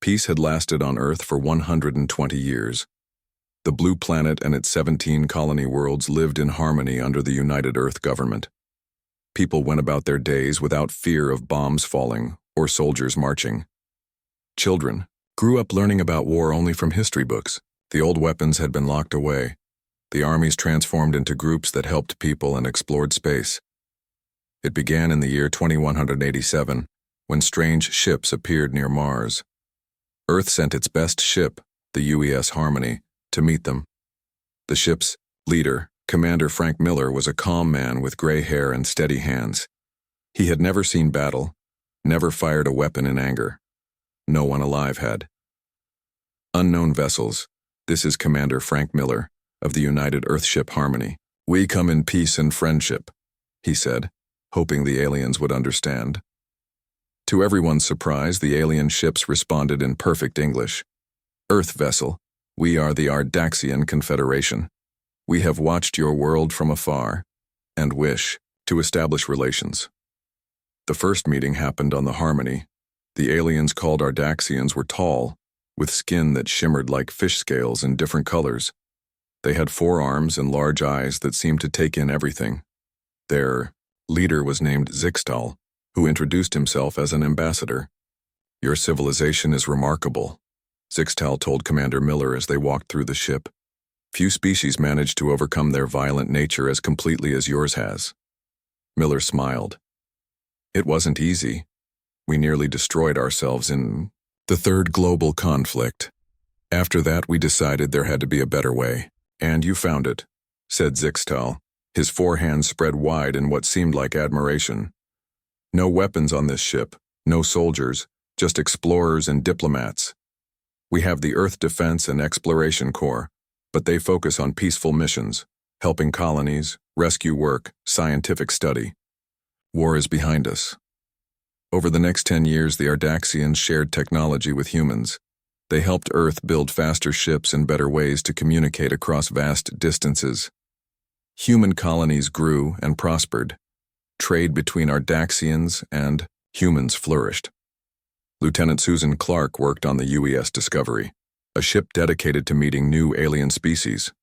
Peace had lasted on Earth for 120 years. The Blue Planet and its 17 colony worlds lived in harmony under the United Earth government. People went about their days without fear of bombs falling or soldiers marching. Children grew up learning about war only from history books. The old weapons had been locked away. The armies transformed into groups that helped people and explored space. It began in the year 2187, when strange ships appeared near Mars. Earth sent its best ship, the UES Harmony, to meet them. The ship's leader, Commander Frank Miller, was a calm man with gray hair and steady hands. He had never seen battle, never fired a weapon in anger. No one alive had. Unknown vessels. This is Commander Frank Miller of the United Earthship Harmony. We come in peace and friendship, he said, hoping the aliens would understand. To everyone's surprise, the alien ships responded in perfect English. Earth vessel, we are the Ardaxian Confederation. We have watched your world from afar and wish to establish relations. The first meeting happened on the Harmony. The aliens called Ardaxians were tall, with skin that shimmered like fish scales in different colors. They had 4 arms and large eyes that seemed to take in everything. Their leader was named Zixtal, who introduced himself as an ambassador. Your civilization is remarkable, Zixtal told Commander Miller as they walked through the ship. Few species manage to overcome their violent nature as completely as yours has. Miller smiled. It wasn't easy. We nearly destroyed ourselves in the third global conflict. After that, we decided there had to be a better way. And you found it, said Zixtal, his 4 hands spread wide in what seemed like admiration. No weapons on this ship, no soldiers, just explorers and diplomats. We have the Earth Defense and Exploration Corps, but they focus on peaceful missions, helping colonies, rescue work, scientific study. War is behind us. Over the next 10 years, the Ardaxians shared technology with humans. They helped Earth build faster ships and better ways to communicate across vast distances. Human colonies grew and prospered. Trade between Ardaxians and humans flourished. Lieutenant Susan Clark worked on the UES Discovery, a ship dedicated to meeting new alien species.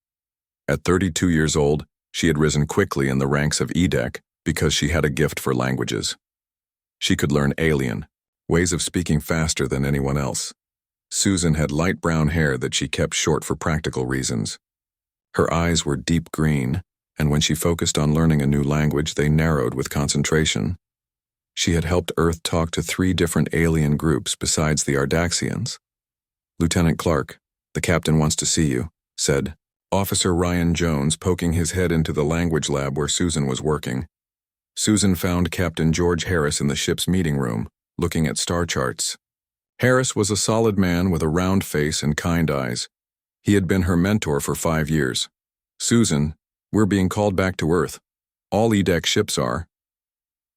At 32 years old, she had risen quickly in the ranks of EDEC because she had a gift for languages. She could learn alien, ways of speaking faster than anyone else. Susan had light brown hair that she kept short for practical reasons. Her eyes were deep green, and when she focused on learning a new language, they narrowed with concentration. She had helped Earth talk to 3 different alien groups besides the Ardaxians. Lieutenant Clark, the captain wants to see you, said Officer Ryan Jones, poking his head into the language lab where Susan was working. Susan found Captain George Harris in the ship's meeting room, looking at star charts. Harris was a solid man with a round face and kind eyes. He had been her mentor for 5 years. Susan, we're being called back to Earth. All EDEC ships are.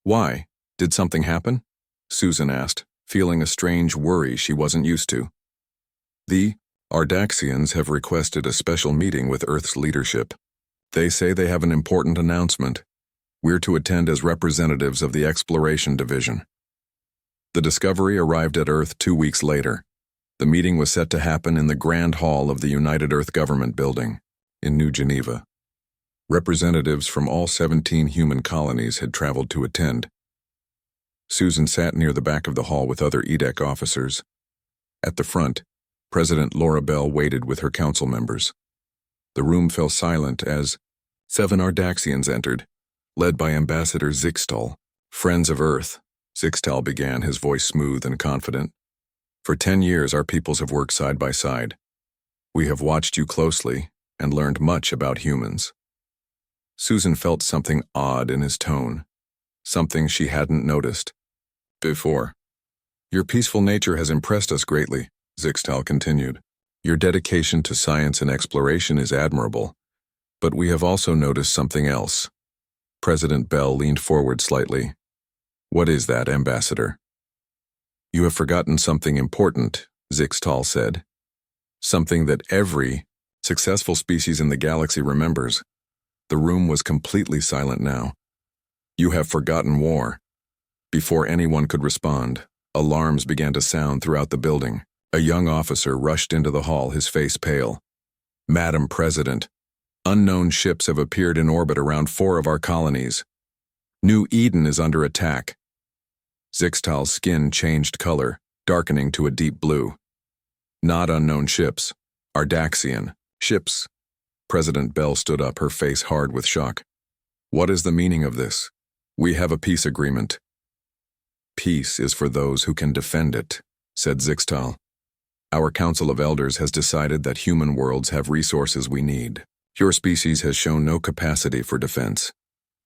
Why? Did something happen? Susan asked, feeling a strange worry she wasn't used to. The Ardaxians have requested a special meeting with Earth's leadership. They say they have an important announcement. We're to attend as representatives of the Exploration Division. The Discovery arrived at Earth 2 weeks later. The meeting was set to happen in the Grand Hall of the United Earth Government Building in New Geneva. Representatives from all 17 human colonies had traveled to attend. Susan sat near the back of the hall with other EDEC officers. At the front, President Laura Bell waited with her council members. The room fell silent as 7 Ardaxians entered, led by Ambassador Zixtal. Friends of Earth, Zixtal began, his voice smooth and confident. For 10 years, our peoples have worked side by side. We have watched you closely and learned much about humans. Susan felt something odd in his tone, something she hadn't noticed before. Your peaceful nature has impressed us greatly, Zixtal continued. Your dedication to science and exploration is admirable, but we have also noticed something else. President Bell leaned forward slightly. What is that, Ambassador? You have forgotten something important, Zixtal said. Something that every successful species in the galaxy remembers. The room was completely silent now. You have forgotten war. Before anyone could respond, alarms began to sound throughout the building. A young officer rushed into the hall, his face pale. "Madam President, unknown ships have appeared in orbit around 4 of our colonies. New Eden is under attack." Zixtal's skin changed color, darkening to a deep blue. "Not unknown ships. Ardaxian ships." President Bell stood up, her face hard with shock. "What is the meaning of this? We have a peace agreement." "Peace is for those who can defend it," said Zixtal. "Our Council of Elders has decided that human worlds have resources we need. Your species has shown no capacity for defense.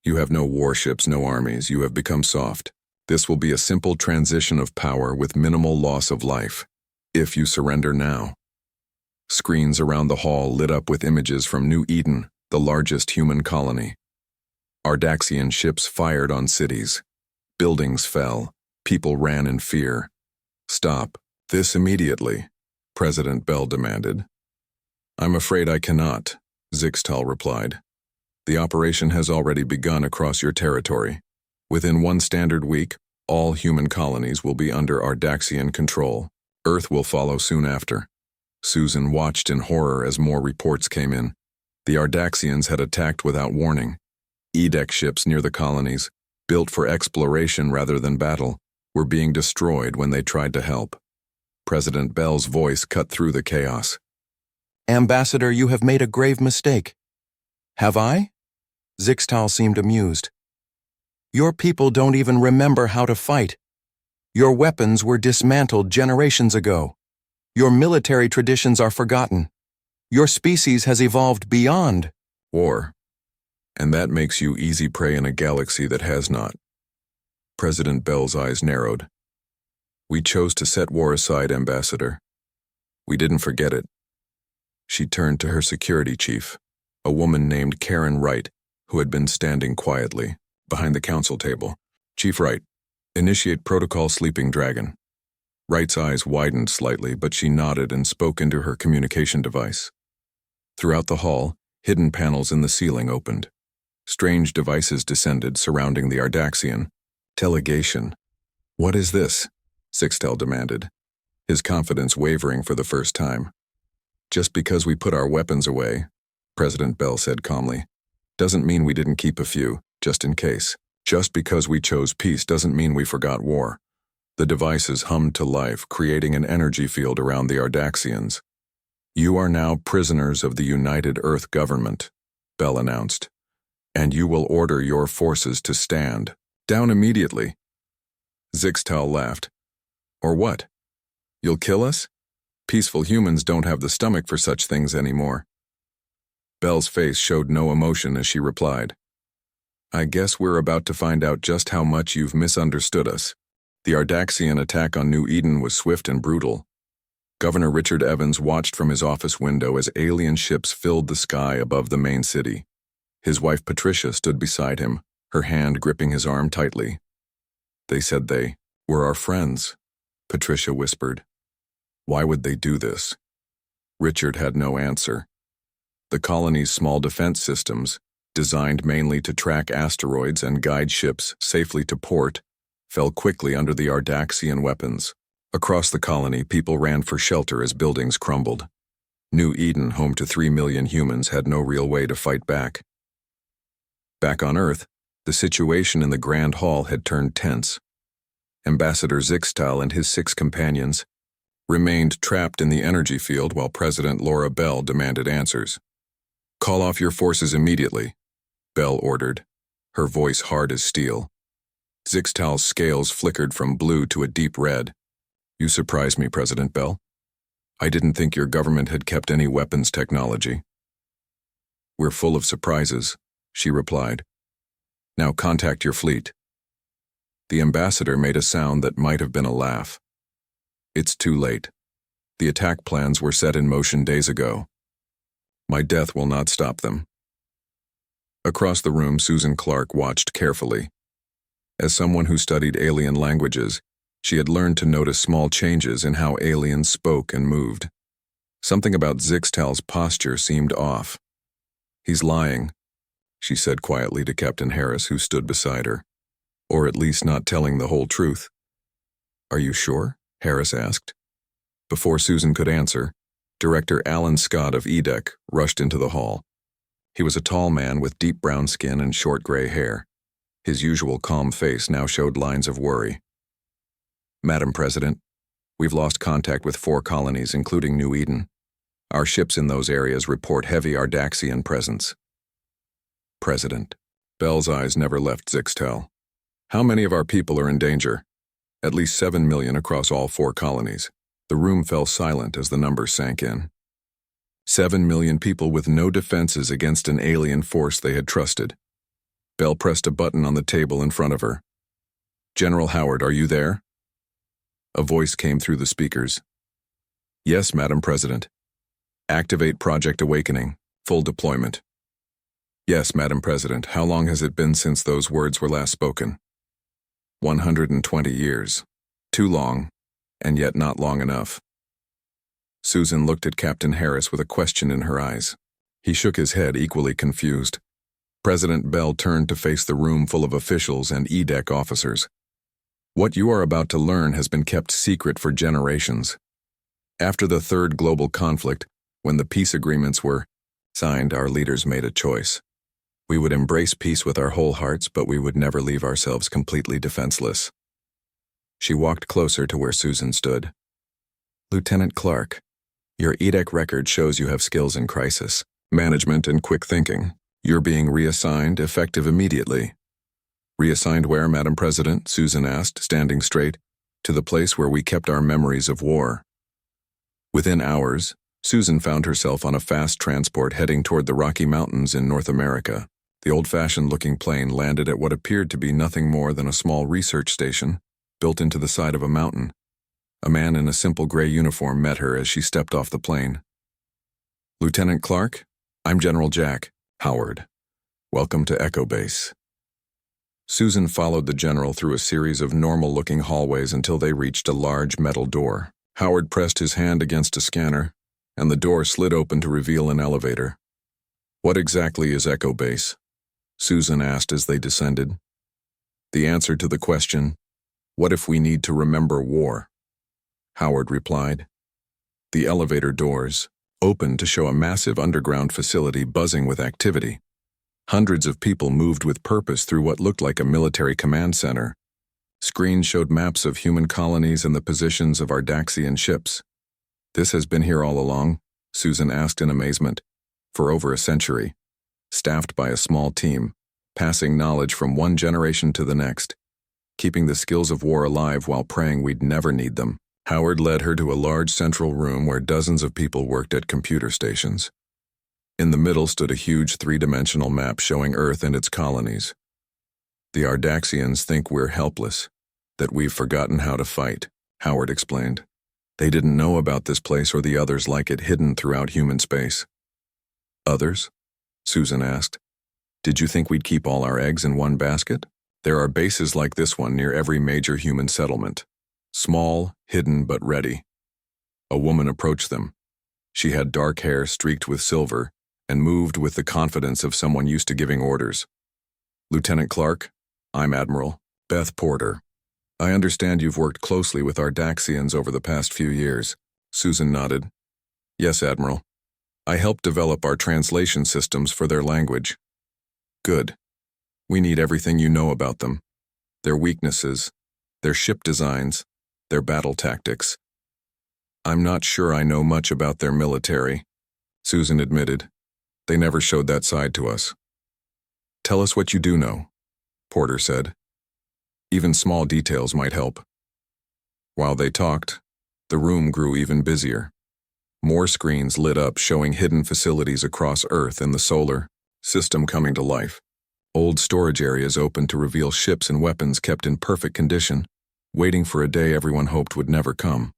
You have no warships, no armies. You have become soft. This will be a simple transition of power with minimal loss of life, if you surrender now." Screens around the hall lit up with images from New Eden, the largest human colony. Ardaxian ships fired on cities. Buildings fell. People ran in fear. "Stop this immediately," President Bell demanded. "I'm afraid I cannot," Zixtal replied. "The operation has already begun across your territory. Within 1 standard week, all human colonies will be under Ardaxian control. Earth will follow soon after." Susan watched in horror as more reports came in. The Ardaxians had attacked without warning. Edict ships near the colonies, built for exploration rather than battle, were being destroyed when they tried to help. President Bell's voice cut through the chaos. "Ambassador, you have made a grave mistake." "Have I?" Zixtal seemed amused. "Your people don't even remember how to fight. Your weapons were dismantled generations ago. Your military traditions are forgotten. Your species has evolved beyond War. And that makes you easy prey in a galaxy that has not." President Bell's eyes narrowed. "We chose to set war aside, Ambassador. We didn't forget it." She turned to her security chief, a woman named Karen Wright, who had been standing quietly behind the council table. "Chief Wright, initiate protocol Sleeping Dragon." Wright's eyes widened slightly, but she nodded and spoke into her communication device. Throughout the hall, hidden panels in the ceiling opened. Strange devices descended, surrounding the Ardaxian. "Delegation. What is this?" Zixtal demanded, his confidence wavering for the first time. "Just because we put our weapons away," President Bell said calmly, "doesn't mean we didn't keep a few, just in case. Just because we chose peace doesn't mean we forgot war." The devices hummed to life, creating an energy field around the Ardaxians. "You are now prisoners of the United Earth Government," Bell announced, "and you will order your forces to stand down immediately." Zixtal laughed. "Or what? You'll kill us? Peaceful humans don't have the stomach for such things anymore." Bell's face showed no emotion as she replied, "I guess we're about to find out just how much you've misunderstood us. The Ardaxian attack on New Eden was swift and brutal. Governor Richard Evans watched from his office window as alien ships filled the sky above the main city. His wife Patricia stood beside him, her hand gripping his arm tightly. "They said they were our friends," Patricia whispered. "Why would they do this?" Richard had no answer. The colony's small defense systems, designed mainly to track asteroids and guide ships safely to port, fell quickly under the Ardaxian weapons. Across the colony, people ran for shelter as buildings crumbled. New Eden, home to 3 million humans, had no real way to fight back. Back on Earth, the situation in the Grand Hall had turned tense. Ambassador Zixtal and his 6 companions remained trapped in the energy field while President Laura Bell demanded answers. "Call off your forces immediately," Bell ordered, her voice hard as steel. Zixtal's scales flickered from blue to a deep red. "You surprise me, President Bell. I didn't think your government had kept any weapons technology." "We're full of surprises," she replied. "Now contact your fleet." The ambassador made a sound that might have been a laugh. "It's too late. The attack plans were set in motion days ago. My death will not stop them." Across the room, Susan Clark watched carefully. As someone who studied alien languages, she had learned to notice small changes in how aliens spoke and moved. Something about Zixtal's posture seemed off. "He's lying," she said quietly to Captain Harris, who stood beside her. "Or at least not telling the whole truth." "Are you sure?" Harris asked. Before Susan could answer, Director Alan Scott of EDEC rushed into the hall. He was a tall man with deep brown skin and short gray hair. His usual calm face now showed lines of worry. "Madam President, we've lost contact with 4 colonies, including New Eden. Our ships in those areas report heavy Ardaxian presence." President. Bell's eyes never left Zixtel. "How many of our people are in danger?" "At least 7 million across all 4 colonies." The room fell silent as the numbers sank in. 7 million people with no defenses against an alien force they had trusted. Bell pressed a button on the table in front of her. "General Howard, are you there?" A voice came through the speakers. "Yes, Madam President. Activate Project Awakening. Full deployment." "Yes, Madam President. How long has it been since those words were last spoken?" 120 years. Too long, and yet not long enough. Susan looked at Captain Harris with a question in her eyes. He shook his head, equally confused. President Bell turned to face the room full of officials and EDEC officers. "What you are about to learn has been kept secret for generations. After the third global conflict, when the peace agreements were signed, our leaders made a choice. We would embrace peace with our whole hearts, but we would never leave ourselves completely defenseless." She walked closer to where Susan stood. "Lieutenant Clark, your EDEC record shows you have skills in crisis management and quick thinking. You're being reassigned, effective immediately." "Reassigned where, Madam President?" Susan asked, standing straight. "To the place where we kept our memories of war." Within hours, Susan found herself on a fast transport heading toward the Rocky Mountains in North America. The old-fashioned-looking plane landed at what appeared to be nothing more than a small research station, built into the side of a mountain. A man in a simple gray uniform met her as she stepped off the plane. "Lieutenant Clark, I'm General Jack Howard. Welcome to Echo Base." Susan followed the general through a series of normal-looking hallways until they reached a large metal door. Howard pressed his hand against a scanner, and the door slid open to reveal an elevator. "What exactly is Echo Base?" Susan asked as they descended. "The answer to the question, what if we need to remember war?" Howard replied. The elevator doors opened to show a massive underground facility buzzing with activity. Hundreds of people moved with purpose through what looked like a military command center. Screens showed maps of human colonies and the positions of Ardaxian ships. "This has been here all along?" Susan asked in amazement. "For over a century. Staffed by a small team, passing knowledge from one generation to the next, keeping the skills of war alive while praying we'd never need them." Howard led her to a large central room where dozens of people worked at computer stations. In the middle stood a huge 3-dimensional map showing Earth and its colonies. "The Ardaxians think we're helpless, that we've forgotten how to fight," Howard explained. "They didn't know about this place or the others like it hidden throughout human space." "Others?" Susan asked. "Did you think we'd keep all our eggs in one basket? There are bases like this one near every major human settlement. Small, hidden, but ready." A woman approached them. She had dark hair streaked with silver and moved with the confidence of someone used to giving orders. "Lieutenant Clark, I'm Admiral Beth Porter. I understand you've worked closely with Ardaxians over the past few years." Susan nodded. "Yes, Admiral. I helped develop our translation systems for their language." "Good. We need everything you know about them. Their weaknesses, their ship designs, their battle tactics." "I'm not sure I know much about their military," Susan admitted. "They never showed that side to us." "Tell us what you do know," Porter said. "Even small details might help." While they talked, the room grew even busier. More screens lit up showing hidden facilities across Earth and the solar system coming to life. Old storage areas opened to reveal ships and weapons kept in perfect condition, waiting for a day everyone hoped would never come.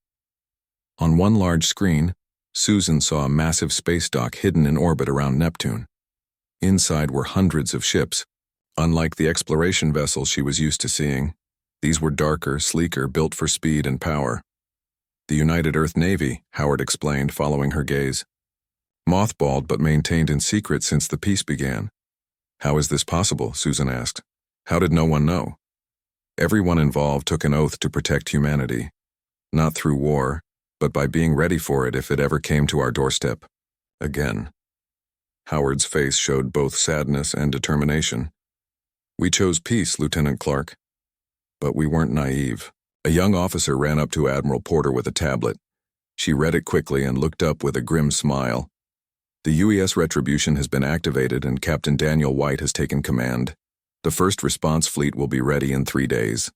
On one large screen, Susan saw a massive space dock hidden in orbit around Neptune. Inside were hundreds of ships. Unlike the exploration vessels she was used to seeing, these were darker, sleeker, built for speed and power. "The United Earth Navy," Howard explained, following her gaze. "Mothballed but maintained in secret since the peace began." "How is this possible?" Susan asked. "How did no one know?" "Everyone involved took an oath to protect humanity. Not through war, but by being ready for it if it ever came to our doorstep. Again. Howard's face showed both sadness and determination. We chose peace, Lieutenant Clark. But we weren't naive. A young officer ran up to Admiral Porter with a tablet. She read it quickly and looked up with a grim smile. The UES Retribution has been activated and Captain Daniel White has taken command. The first response fleet will be ready in 3 days.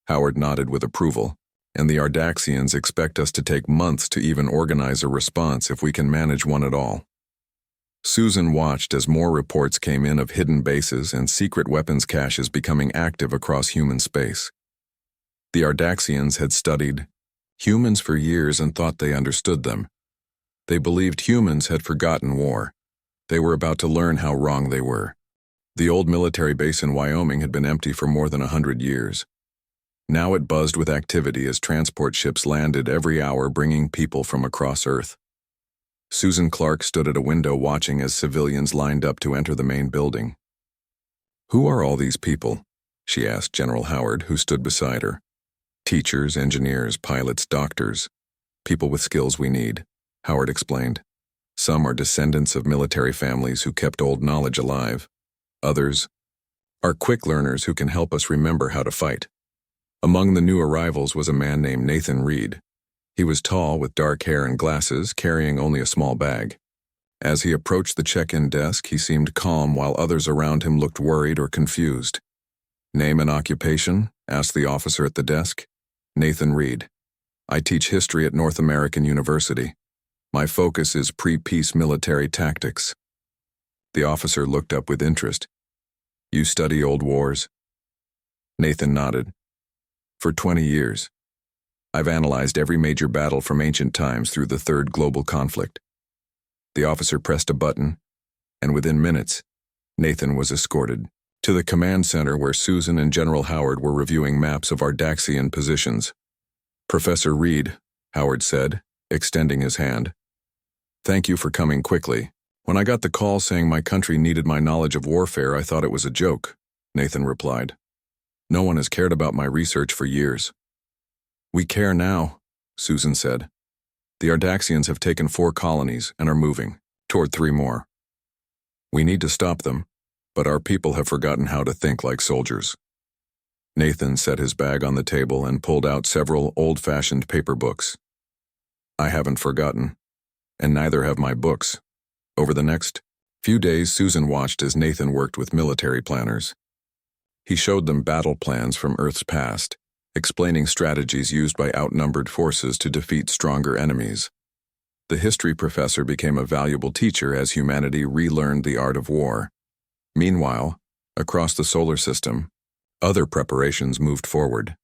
Howard nodded with approval, and the Ardaxians expect us to take months to even organize a response if we can manage one at all. Susan watched as more reports came in of hidden bases and secret weapons caches becoming active across human space. The Ardaxians had studied humans for years and thought they understood them. They believed humans had forgotten war. They were about to learn how wrong they were. The old military base in Wyoming had been empty for more than 100 years. Now it buzzed with activity as transport ships landed every hour bringing people from across Earth. Susan Clark stood at a window watching as civilians lined up to enter the main building. "Who are all these people?" she asked General Howard, who stood beside her. "Teachers, engineers, pilots, doctors. People with skills we need," Howard explained. "Some are descendants of military families who kept old knowledge alive. Others are quick learners who can help us remember how to fight." Among the new arrivals was a man named Nathan Reed. He was tall with dark hair and glasses, carrying only a small bag. As he approached the check-in desk, he seemed calm while others around him looked worried or confused. "Name and occupation?" asked the officer at the desk. "Nathan Reed. I teach history at North American University. My focus is pre-peace military tactics." The officer looked up with interest. "You study old wars?" Nathan nodded. "For 20 years. I've analyzed every major battle from ancient times through the Third Global Conflict." The officer pressed a button, and within minutes, Nathan was escorted to the command center where Susan and General Howard were reviewing maps of Ardaxian positions. "Professor Reed," Howard said, extending his hand. "Thank you for coming quickly. When I got the call saying my country needed my knowledge of warfare, I thought it was a joke," Nathan replied. "No one has cared about my research for years." "We care now," Susan said. "The Ardaxians have taken 4 colonies and are moving toward 3 more. We need to stop them, but our people have forgotten how to think like soldiers." Nathan set his bag on the table and pulled out several old-fashioned paper books. "I haven't forgotten, and neither have my books." Over the next few days, Susan watched as Nathan worked with military planners. He showed them battle plans from Earth's past, explaining strategies used by outnumbered forces to defeat stronger enemies. The history professor became a valuable teacher as humanity relearned the art of war. Meanwhile, across the solar system, other preparations moved forward.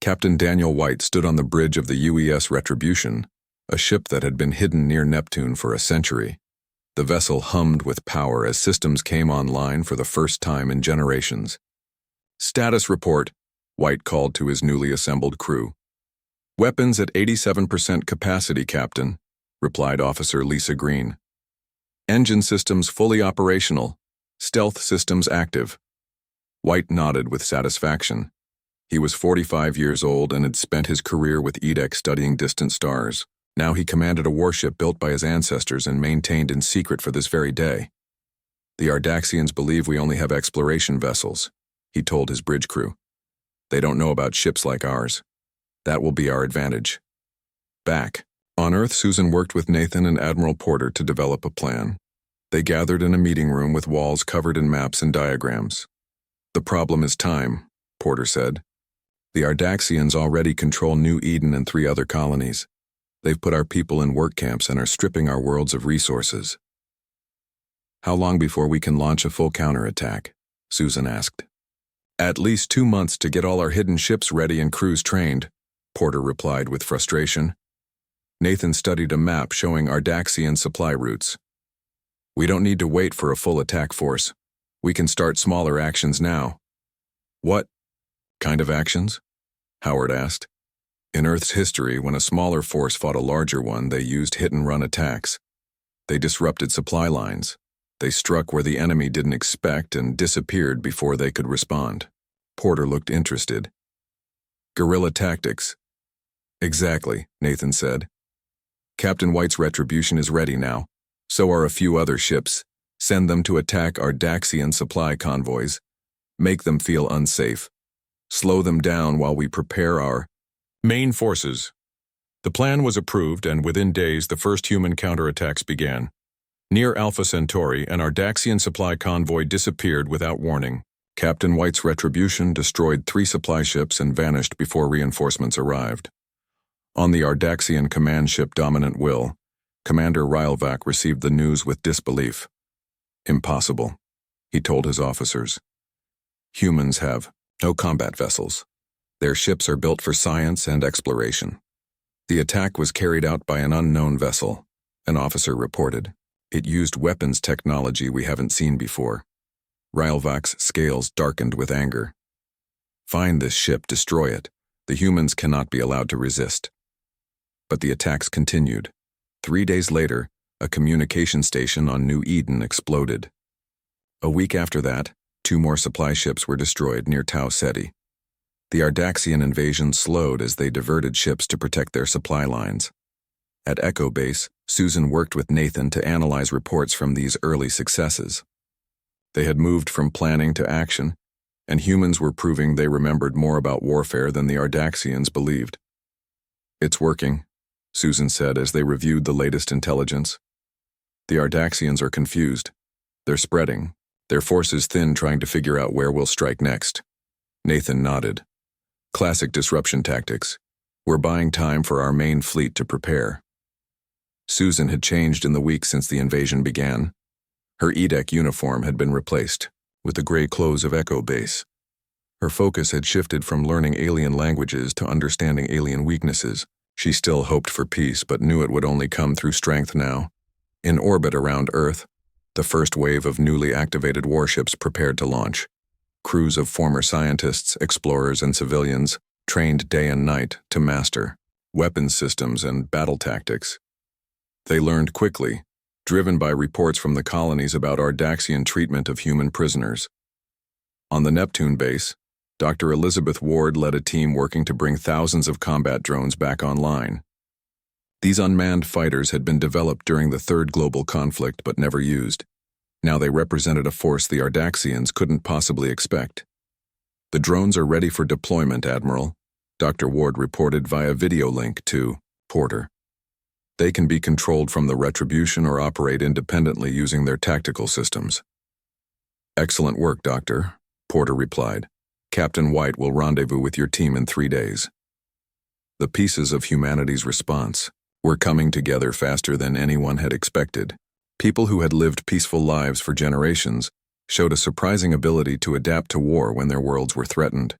Captain Daniel White stood on the bridge of the UES Retribution, a ship that had been hidden near Neptune for a century. The vessel hummed with power as systems came online for the first time in generations. "Status report," White called to his newly assembled crew. "Weapons at 87% capacity, Captain," replied Officer Lisa Green. "Engine systems fully operational. Stealth systems active." White nodded with satisfaction. He was 45 years old and had spent his career with EDEC studying distant stars. Now he commanded a warship built by his ancestors and maintained in secret for this very day. "The Ardaxians believe we only have exploration vessels," he told his bridge crew. "They don't know about ships like ours. That will be our advantage." Back on Earth, Susan worked with Nathan and Admiral Porter to develop a plan. They gathered in a meeting room with walls covered in maps and diagrams. "The problem is time," Porter said. "The Ardaxians already control New Eden and 3 other colonies. They've put our people in work camps and are stripping our worlds of resources." "How long before we can launch a full counterattack?" Susan asked. "At least 2 months to get all our hidden ships ready and crews trained," Porter replied with frustration. Nathan studied a map showing Ardaxian supply routes. "We don't need to wait for a full attack force. We can start smaller actions now." "What kind of actions?" Howard asked. In Earth's history, when a smaller force fought a larger one, they used hit-and-run attacks. They disrupted supply lines. They struck where the enemy didn't expect and disappeared before they could respond. Porter looked interested. "Guerrilla tactics." "Exactly," Nathan said. Captain White's retribution is ready now. So are a few other ships. Send them to attack our Daxian supply convoys. Make them feel unsafe. Slow them down while we prepare our main forces. The plan was approved, and within days the first human counterattacks began. Near Alpha Centauri, an Ardaxian supply convoy disappeared without warning. Captain White's retribution destroyed 3 supply ships and vanished before reinforcements arrived. On the Ardaxian command ship Dominant Will, Commander Rylvac received the news with disbelief. Impossible, he told his officers. Humans have no combat vessels. Their ships are built for science and exploration. The attack was carried out by an unknown vessel, an officer reported. It used weapons technology we haven't seen before. Rylvac's scales darkened with anger. Find this ship, destroy it. The humans cannot be allowed to resist. But the attacks continued. 3 days later, a communication station on New Eden exploded. A week after that, 2 more supply ships were destroyed near Tau Ceti. The Ardaxian invasion slowed as they diverted ships to protect their supply lines. At Echo Base, Susan worked with Nathan to analyze reports from these early successes. They had moved from planning to action, and humans were proving they remembered more about warfare than the Ardaxians believed. It's working, Susan said as they reviewed the latest intelligence. The Ardaxians are confused. They're spreading, their forces thin, trying to figure out where we'll strike next. Nathan nodded. Classic disruption tactics. We're buying time for our main fleet to prepare. Susan had changed in the week since the invasion began. Her EDEC uniform had been replaced with the gray clothes of Echo Base. Her focus had shifted from learning alien languages to understanding alien weaknesses. She still hoped for peace, but knew it would only come through strength now. In orbit around Earth, the first wave of newly activated warships prepared to launch. Crews of former scientists, explorers, and civilians trained day and night to master weapons systems and battle tactics. They learned quickly, driven by reports from the colonies about Ardaxian treatment of human prisoners. On the Neptune base, Dr. Elizabeth Ward led a team working to bring thousands of combat drones back online. These unmanned fighters had been developed during the Third Global Conflict but never used. Now they represented a force the Ardaxians couldn't possibly expect. The drones are ready for deployment, Admiral, Dr. Ward reported via video link to Porter. They can be controlled from the Retribution or operate independently using their tactical systems. Excellent work, Doctor, Porter replied. Captain White will rendezvous with your team in 3 days. The pieces of humanity's response were coming together faster than anyone had expected. People who had lived peaceful lives for generations showed a surprising ability to adapt to war when their worlds were threatened.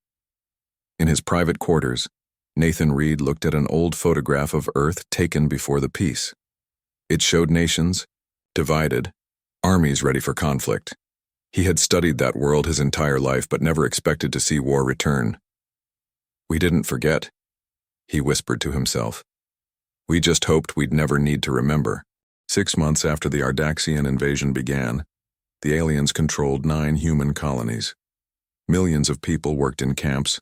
In his private quarters, Nathan Reed looked at an old photograph of Earth taken before the peace. It showed nations divided, armies ready for conflict. He had studied that world his entire life but never expected to see war return. We didn't forget, he whispered to himself. We just hoped we'd never need to remember. 6 months after the Ardaxian invasion began, the aliens controlled 9 human colonies. Millions of people worked in camps,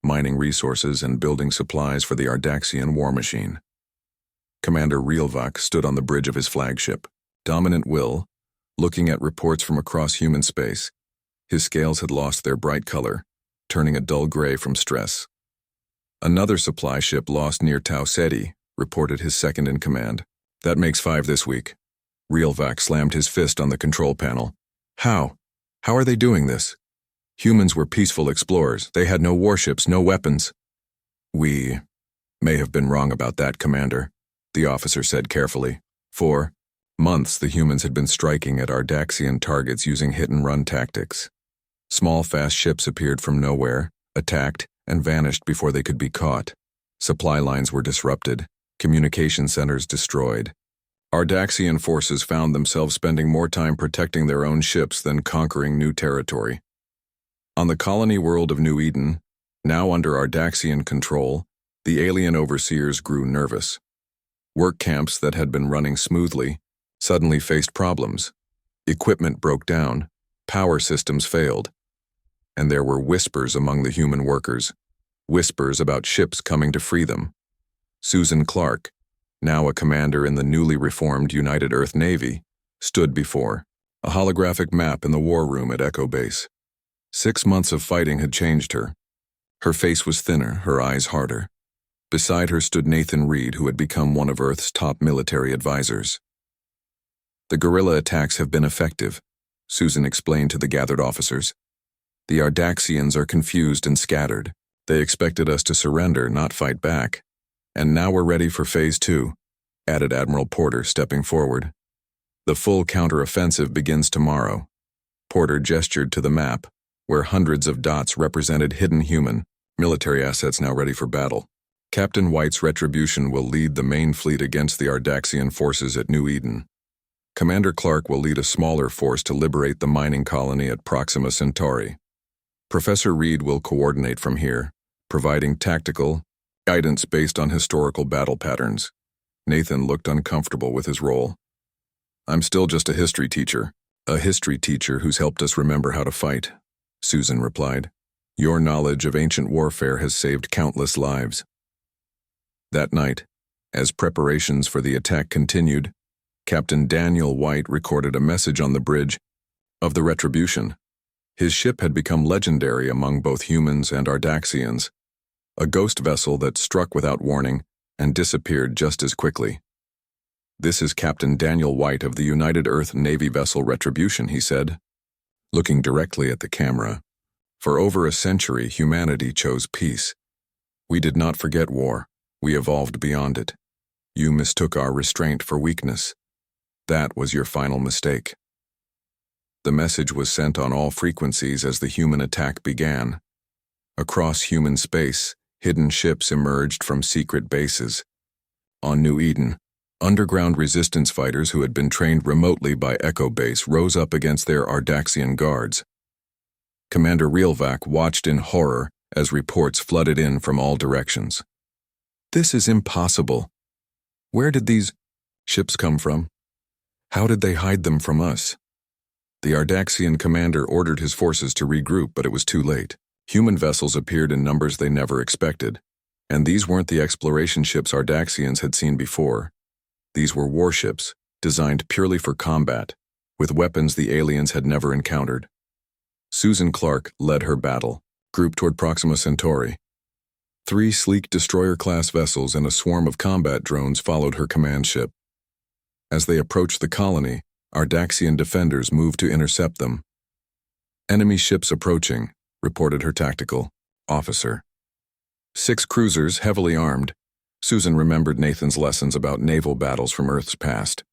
mining resources and building supplies for the Ardaxian war machine. Commander Rylvac stood on the bridge of his flagship, Dominant Will, looking at reports from across human space. His scales had lost their bright color, turning a dull gray from stress. Another supply ship lost near Tau Ceti, reported his second-in-command. That makes 5 this week. Rylvac slammed his fist on the control panel. How? How are they doing this? Humans were peaceful explorers. They had no warships, no weapons. We may have been wrong about that, Commander, the officer said carefully. For months, the humans had been striking at Ardaxian targets using hit-and-run tactics. Small, fast ships appeared from nowhere, attacked, and vanished before they could be caught. Supply lines were disrupted, communication centers destroyed. Ardaxian forces found themselves spending more time protecting their own ships than conquering new territory. On the colony world of New Eden, now under Ardaxian control, the alien overseers grew nervous. Work camps that had been running smoothly suddenly faced problems. Equipment broke down, power systems failed, and there were whispers among the human workers, whispers about ships coming to free them. Susan Clark, now a commander in the newly reformed United Earth Navy, stood before a holographic map in the war room at Echo Base. 6 months of fighting had changed her. Her face was thinner, her eyes harder. Beside her stood Nathan Reed, who had become one of Earth's top military advisors. "The guerrilla attacks have been effective," Susan explained to the gathered officers. "The Ardaxians are confused and scattered. They expected us to surrender, not fight back. And now we're ready for Phase 2, added Admiral Porter, stepping forward. "The full counteroffensive begins tomorrow." Porter gestured to the map, where hundreds of dots represented hidden human, military assets now ready for battle. "Captain White's Retribution will lead the main fleet against the Ardaxian forces at New Eden. Commander Clark will lead a smaller force to liberate the mining colony at Proxima Centauri. Professor Reed will coordinate from here, providing tactical guidance based on historical battle patterns." Nathan looked uncomfortable with his role. "I'm still just a history teacher who's helped us remember how to fight," Susan replied. "Your knowledge of ancient warfare has saved countless lives." That night, as preparations for the attack continued, Captain Daniel White recorded a message on the bridge of the Retribution. His ship had become legendary among both humans and Ardaxians, a ghost vessel that struck without warning and disappeared just as quickly. "This is Captain Daniel White of the United Earth Navy vessel Retribution," he said, looking directly at the camera. "For over a century, humanity chose peace. We did not forget war. We evolved beyond it. You mistook our restraint for weakness. That was your final mistake." The message was sent on all frequencies as the human attack began. Across human space, hidden ships emerged from secret bases. On New Eden, underground resistance fighters who had been trained remotely by Echo Base rose up against their Ardaxian guards. Commander Realvac watched in horror as reports flooded in from all directions. "This is impossible. Where did these ships come from? How did they hide them from us?" The Ardaxian commander ordered his forces to regroup, but it was too late. Human vessels appeared in numbers they never expected, and these weren't the exploration ships Ardaxians had seen before. These were warships, designed purely for combat, with weapons the aliens had never encountered. Susan Clark led her battle group toward Proxima Centauri. 3 sleek destroyer-class vessels and a swarm of combat drones followed her command ship. As they approached the colony, Ardaxian defenders moved to intercept them. "Enemy ships approaching," reported her tactical officer. 6 cruisers, heavily armed. Susan remembered Nathan's lessons about naval battles from Earth's past.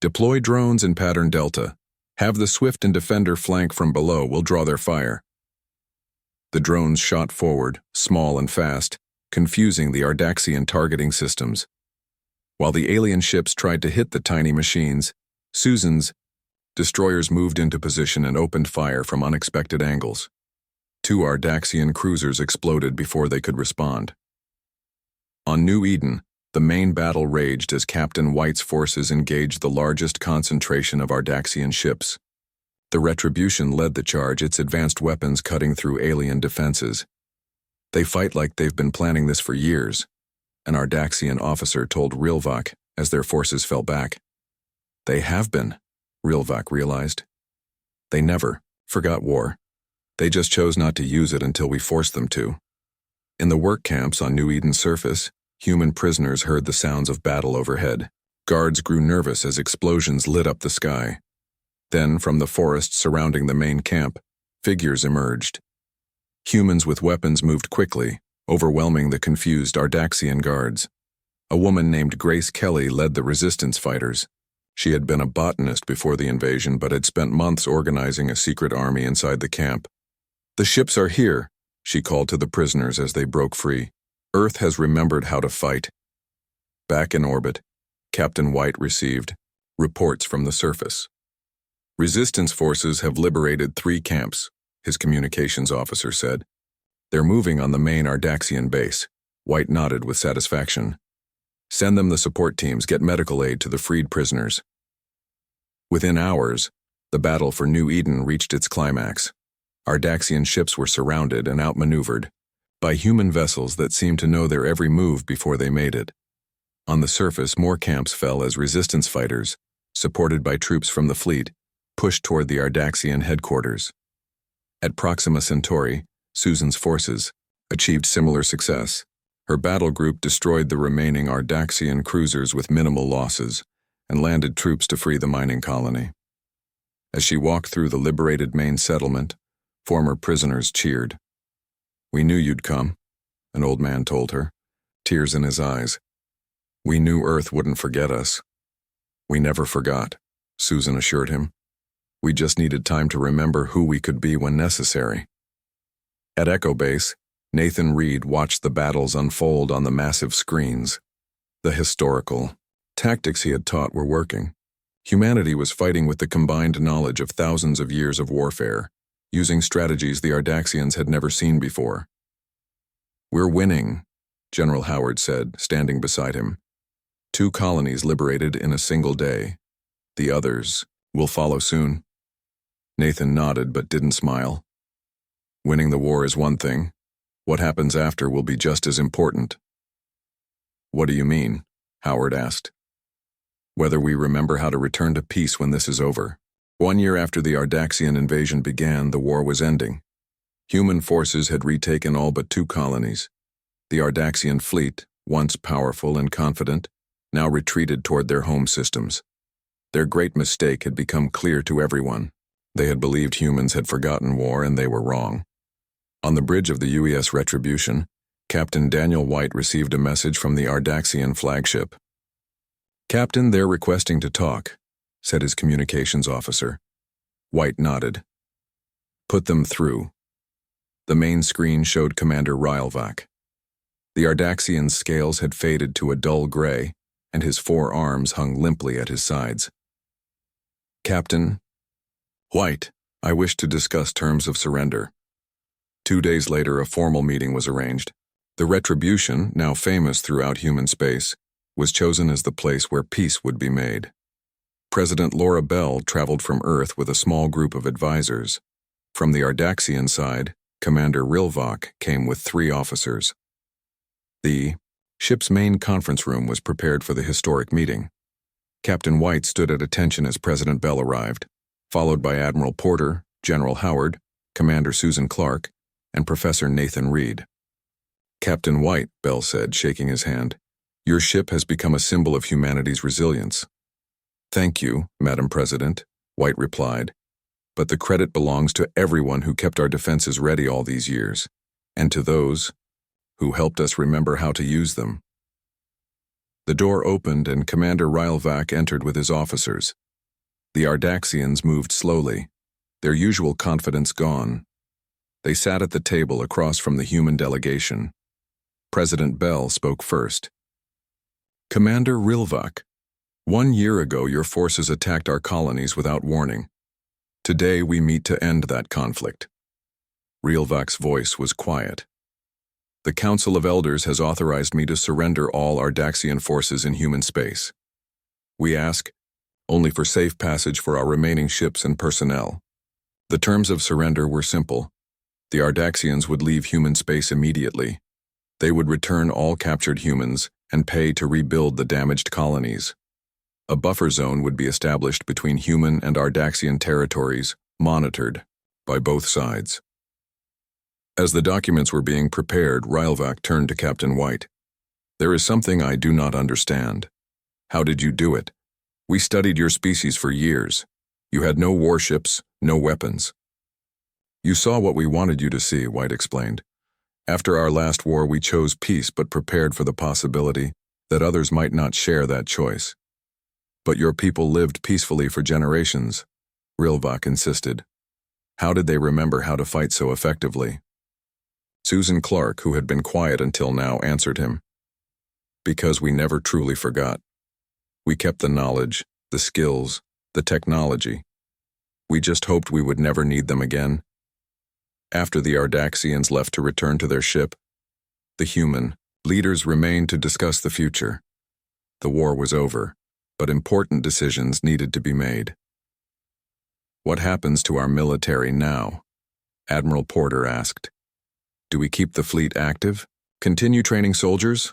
"Deploy drones in pattern Delta. Have the Swift and Defender flank from below. We'll draw their fire." The drones shot forward, small and fast, confusing the Ardaxian targeting systems. While the alien ships tried to hit the tiny machines, Susan's destroyers moved into position and opened fire from unexpected angles. 2 Ardaxian cruisers exploded before they could respond. On New Eden, the main battle raged as Captain White's forces engaged the largest concentration of Ardaxian ships. The Retribution led the charge, its advanced weapons cutting through alien defenses. "They fight like they've been planning this for years," an Ardaxian officer told Realvac as their forces fell back. "They have been," Realvac realized. "They never forgot war. They just chose not to use it until we forced them to." In the work camps on New Eden's surface, human prisoners heard the sounds of battle overhead. Guards grew nervous as explosions lit up the sky. Then, from the forests surrounding the main camp, figures emerged. Humans with weapons moved quickly, overwhelming the confused Ardaxian guards. A woman named Grace Kelly led the resistance fighters. She had been a botanist before the invasion, but had spent months organizing a secret army inside the camp. "The ships are here," she called to the prisoners as they broke free. "Earth has remembered how to fight." Back in orbit, Captain White received reports from the surface. "Resistance forces have liberated 3 camps," his communications officer said. "They're moving on the main Ardaxian base." White nodded with satisfaction. "Send them the support teams, get medical aid to the freed prisoners." Within hours, the battle for New Eden reached its climax. Ardaxian ships were surrounded and outmaneuvered by human vessels that seemed to know their every move before they made it. On the surface, more camps fell as resistance fighters, supported by troops from the fleet, pushed toward the Ardaxian headquarters. At Proxima Centauri, Susan's forces achieved similar success. Her battle group destroyed the remaining Ardaxian cruisers with minimal losses and landed troops to free the mining colony. As she walked through the liberated main settlement, former prisoners cheered. "We knew you'd come," an old man told her, tears in his eyes. "We knew Earth wouldn't forget us." "We never forgot," Susan assured him. "We just needed time to remember who we could be when necessary." At Echo Base, Nathan Reed watched the battles unfold on the massive screens. The historical tactics he had taught were working. Humanity was fighting with the combined knowledge of thousands of years of warfare, using strategies the Ardaxians had never seen before. "We're winning," General Howard said, standing beside him. "2 colonies liberated in a single day. The others will follow soon." Nathan nodded but didn't smile. "Winning the war is one thing. What happens after will be just as important." "What do you mean?" Howard asked. "Whether we remember how to return to peace when this is over." 1 year after the Ardaxian invasion began, the war was ending. Human forces had retaken all but 2 colonies. The Ardaxian fleet, once powerful and confident, now retreated toward their home systems. Their great mistake had become clear to everyone. They had believed humans had forgotten war, and they were wrong. On the bridge of the UES Retribution, Captain Daniel White received a message from the Ardaxian flagship. "Captain, they're requesting to talk," said his communications officer. White nodded. "Put them through." The main screen showed Commander Rylvac. The Ardaxian's scales had faded to a dull gray, and his 4 arms hung limply at his sides. "Captain White, I wish to discuss terms of surrender." 2 days later, a formal meeting was arranged. The Retribution, now famous throughout human space, was chosen as the place where peace would be made. President Laura Bell traveled from Earth with a small group of advisors. From the Ardaxian side, Commander Rylvac came with 3 officers. The ship's main conference room was prepared for the historic meeting. Captain White stood at attention as President Bell arrived, followed by Admiral Porter, General Howard, Commander Susan Clark, and Professor Nathan Reed. "Captain White," Bell said, shaking his hand, "your ship has become a symbol of humanity's resilience." "Thank you, Madam President," White replied, "but the credit belongs to everyone who kept our defenses ready all these years, and to those who helped us remember how to use them." The door opened and Commander Rylvac entered with his officers. The Ardaxians moved slowly, their usual confidence gone. They sat at the table across from the human delegation. President Bell spoke first. "Commander Rylvac, 1 year ago your forces attacked our colonies without warning. Today we meet to end that conflict." Rylvac's voice was quiet. "The Council of Elders has authorized me to surrender all Ardaxian forces in human space. We ask only for safe passage for our remaining ships and personnel." The terms of surrender were simple. The Ardaxians would leave human space immediately. They would return all captured humans and pay to rebuild the damaged colonies. A buffer zone would be established between human and Ardaxian territories, monitored by both sides. As the documents were being prepared, Rylvac turned to Captain White. "There is something I do not understand. How did you do it? We studied your species for years. You had no warships, no weapons." "You saw what we wanted you to see," White explained. "After our last war, we chose peace but prepared for the possibility that others might not share that choice." "But your people lived peacefully for generations," Rylvac insisted. "How did they remember how to fight so effectively?" Susan Clark, who had been quiet until now, answered him. "Because we never truly forgot. We kept the knowledge, the skills, the technology. We just hoped we would never need them again." After the Ardaxians left to return to their ship, the human leaders remained to discuss the future. The war was over, but important decisions needed to be made. "What happens to our military now?" Admiral Porter asked. "Do we keep the fleet active? Continue training soldiers?"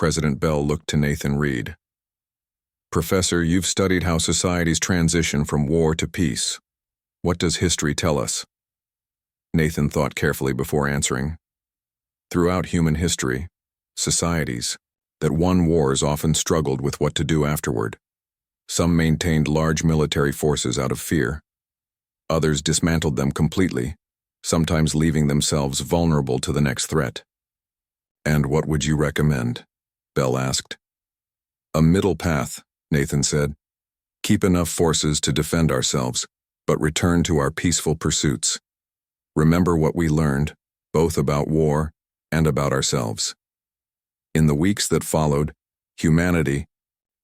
President Bell looked to Nathan Reed. Professor, you've studied how societies transition from war to peace. What does history tell us? Nathan thought carefully before answering. Throughout human history, societies that won wars often struggled with what to do afterward. Some maintained large military forces out of fear. Others dismantled them completely, sometimes leaving themselves vulnerable to the next threat. And what would you recommend? Bell asked. A middle path, Nathan said. Keep enough forces to defend ourselves, but return to our peaceful pursuits. Remember what we learned, both about war and about ourselves. In the weeks that followed, humanity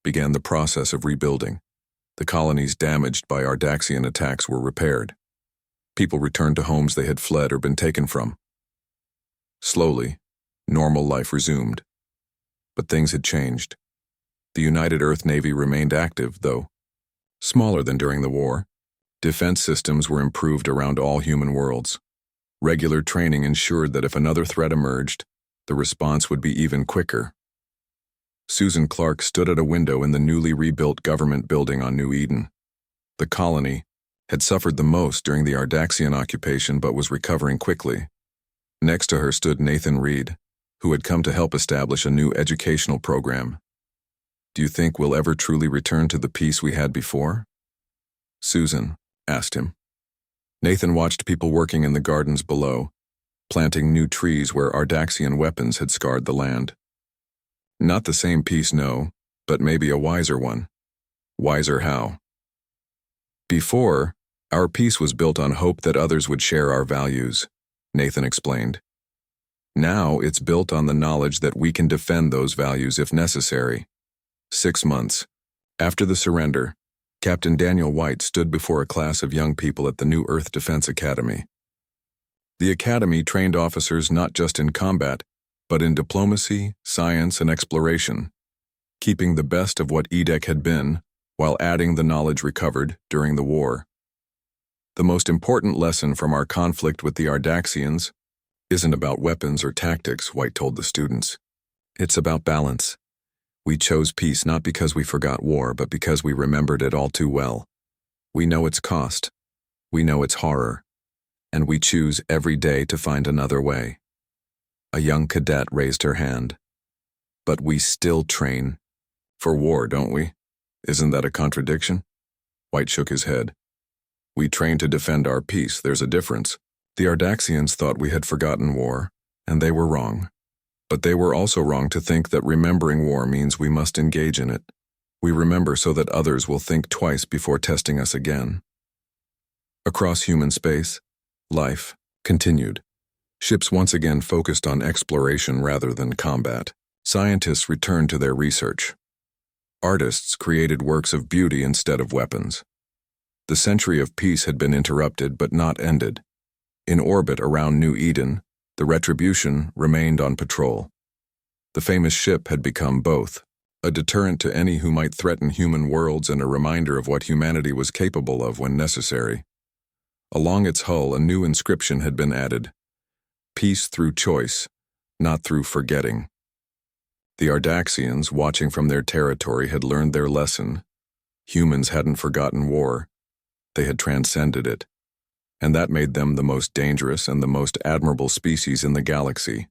began the process of rebuilding. The colonies damaged by Ardaxian attacks were repaired. People returned to homes they had fled or been taken from. Slowly, normal life resumed. But things had changed. The United Earth Navy remained active, though smaller than during the war. Defense systems were improved around all human worlds. Regular training ensured that if another threat emerged, the response would be even quicker. Susan Clark stood at a window in the newly rebuilt government building on New Eden. The colony had suffered the most during the Ardaxian occupation but was recovering quickly. Next to her stood Nathan Reed, who had come to help establish a new educational program. Do you think we'll ever truly return to the peace we had before? Susan asked him. Nathan watched people working in the gardens below, planting new trees where Ardaxian weapons had scarred the land. Not the same peace, no, but maybe a wiser one. Wiser how? Before, our peace was built on hope that others would share our values, Nathan explained. Now it's built on the knowledge that we can defend those values if necessary. 6 months after the surrender, Captain Daniel White stood before a class of young people at the New Earth Defense Academy. The academy trained officers not just in combat, but in diplomacy, science, and exploration, keeping the best of what EDEC had been while adding the knowledge recovered during the war. The most important lesson from our conflict with the Ardaxians isn't about weapons or tactics, White told the students. It's about balance. We chose peace not because we forgot war, but because we remembered it all too well. We know its cost. We know its horror. And we choose every day to find another way. A young cadet raised her hand. But we still train for war, don't we? Isn't that a contradiction? White shook his head. We train to defend our peace, there's a difference. The Ardaxians thought we had forgotten war, and they were wrong. But they were also wrong to think that remembering war means we must engage in it. We remember so that others will think twice before testing us again. Across human space, life continued. Ships once again focused on exploration rather than combat. Scientists returned to their research. Artists created works of beauty instead of weapons. The century of peace had been interrupted but not ended. In orbit around New Eden, the Retribution remained on patrol. The famous ship had become both a deterrent to any who might threaten human worlds and a reminder of what humanity was capable of when necessary. Along its hull, a new inscription had been added: Peace through choice, not through forgetting. The Ardaxians, watching from their territory, had learned their lesson. Humans hadn't forgotten war. They had transcended it. And that made them the most dangerous and the most admirable species in the galaxy.